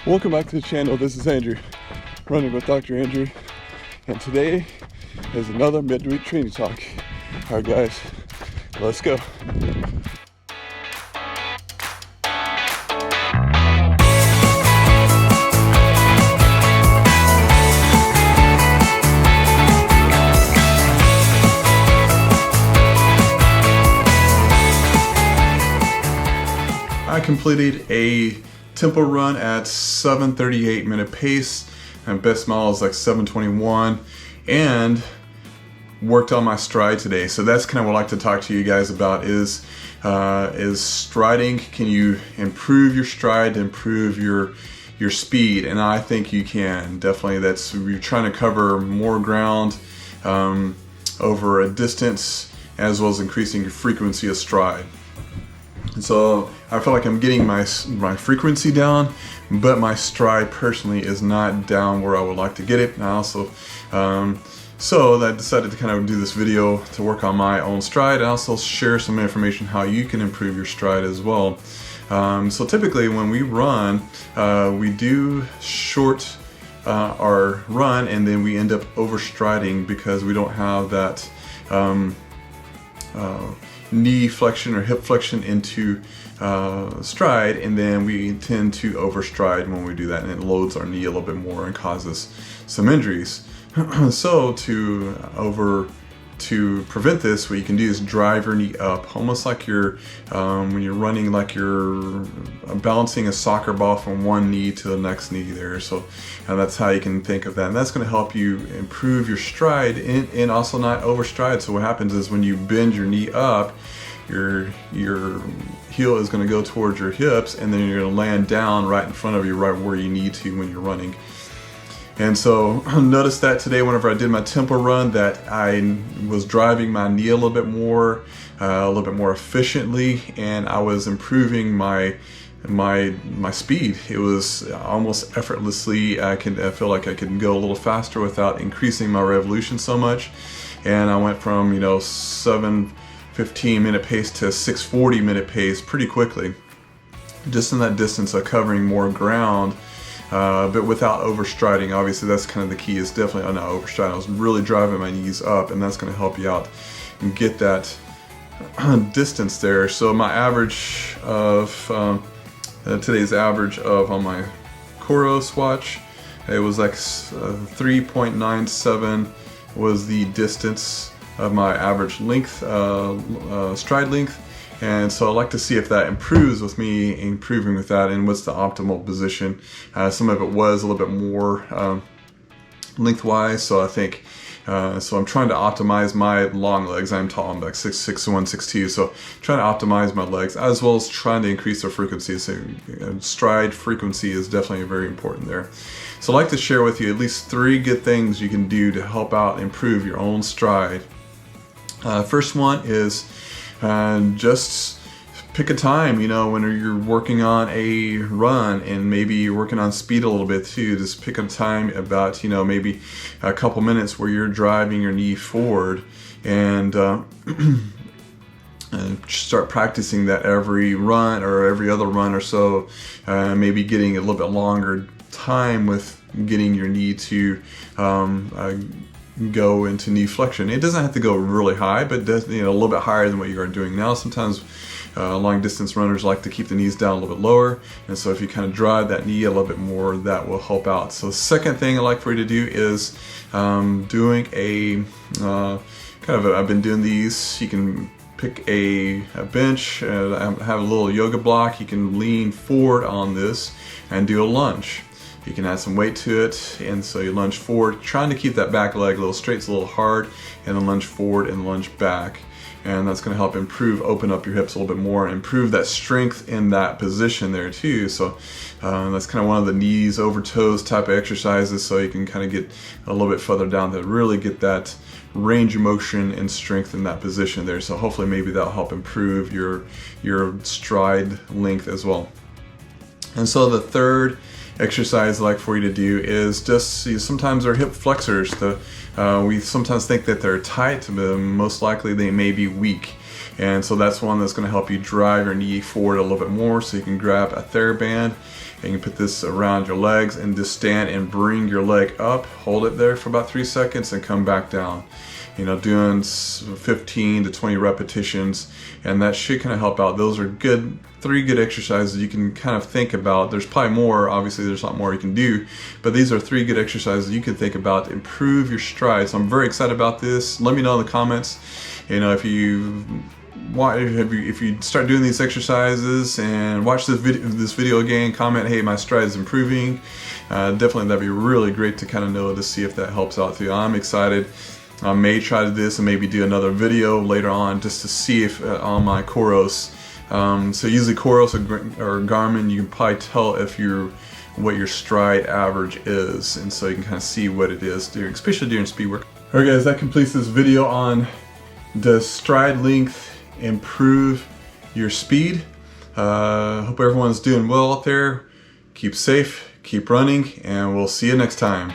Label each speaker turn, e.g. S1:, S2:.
S1: Welcome back to the channel. This is Andrew, running with Dr. Andrew, and today is another midweek training talk. All right, guys, let's go. I completed a tempo run at 7:38 minute pace, and best mile is like 7:21, and worked on my stride today. So that's kind of what I like to talk to you guys about is striding. Can you improve your stride, improve your speed? And I think you can. Definitely, that's, you're trying to cover more ground over a distance, as well as increasing your frequency of stride. And so I feel like I'm getting my frequency down, but my stride personally is not down where I would like to get it. And I also, so I decided to kind of do this video to work on my own stride, and also share some information how you can improve your stride as well. So typically when we run, we do short our run, and then we end up overstriding because we don't have that knee flexion or hip flexion into stride, and then we tend to overstride when we do that, and it loads our knee a little bit more and causes some injuries. So to prevent this, what you can do is drive your knee up, almost like you're when you're running, like you're balancing a soccer ball from one knee to the next knee there. So that's how you can think of that, and that's going to help you improve your stride and also not overstride. So what happens is when you bend your knee up, your heel is going to go towards your hips, and then you're going to land down right in front of you, right where you need to when you're running. And so notice that today, whenever I did my tempo run, that I was driving my knee a little bit more efficiently, and I was improving my speed. It was almost effortlessly. I feel like I could go a little faster without increasing my revolution so much. And I went from 7:15 minute pace to 6:40 minute pace pretty quickly, just in that distance of covering more ground. But without overstriding. Obviously, that's kind of the key, is definitely not overstriding. I was really driving my knees up, and that's going to help you out and get that distance there. So my average of today's average of on my Coros watch, it was like 3.97 was the distance of my average length, stride length. And so I like to see if that improves with me improving with that, and what's the optimal position. Some of it was a little bit more lengthwise, so I think, so I'm trying to optimize my long legs. I'm tall, I'm like 6'1", 6'2", so trying to optimize my legs, as well as trying to increase their frequency. So stride frequency is definitely very important there. So I'd like to share with you at least 3 good things you can do to help out improve your own stride. First one is just pick a time, when you're working on a run, and maybe you're working on speed a little bit too. Just pick a time about, maybe a couple minutes where you're driving your knee forward, and start practicing that every run or every other run or so. Maybe getting a little bit longer time with getting your knee to go into knee flexion. It doesn't have to go really high, but a little bit higher than what you are doing now. Sometimes long distance runners like to keep the knees down a little bit lower, and so if you kind of drive that knee a little bit more, that will help out. So the second thing I'd like for you to do is doing a I've been doing these. You can pick a bench, have a little yoga block. You can lean forward on this and do a lunge. You can add some weight to it, and so you lunge forward, trying to keep that back leg a little straight, it's a little hard, and then lunge forward and lunge back. And that's going to help open up your hips a little bit more, and improve that strength in that position there too. So that's kind of one of the knees over toes type of exercises, so you can kind of get a little bit further down to really get that range of motion and strength in that position there. So hopefully maybe that'll help improve your stride length as well. And so the third exercise I'd like for you to do is just sometimes our hip flexors. We sometimes think that they're tight, but most likely they may be weak. And so that's one that's going to help you drive your knee forward a little bit more. So you can grab a TheraBand And you put this around your legs and just stand and bring your leg up, hold it there for about 3 seconds and come back down. You know, doing 15 to 20 repetitions, and that should kind of help out. Those are good, 3 good exercises you can kind of think about. There's probably more, obviously there's a lot more you can do, but these are 3 good exercises you can think about to improve your stride. So I'm very excited about this. Let me know in the comments, you know, if you start doing these exercises and watch this video again, comment, hey, my stride is improving. Definitely that'd be really great to kind of know, to see if that helps out too. I'm excited. I may try this and maybe do another video later on just to see if on my Coros. So usually Coros or Garmin, you can probably tell if what your stride average is, and so you can kind of see what it is especially during speed work. Alright guys, that completes this video on does stride length improve your speed. Hope everyone's doing well out there. Keep safe, keep running, and we'll see you next time.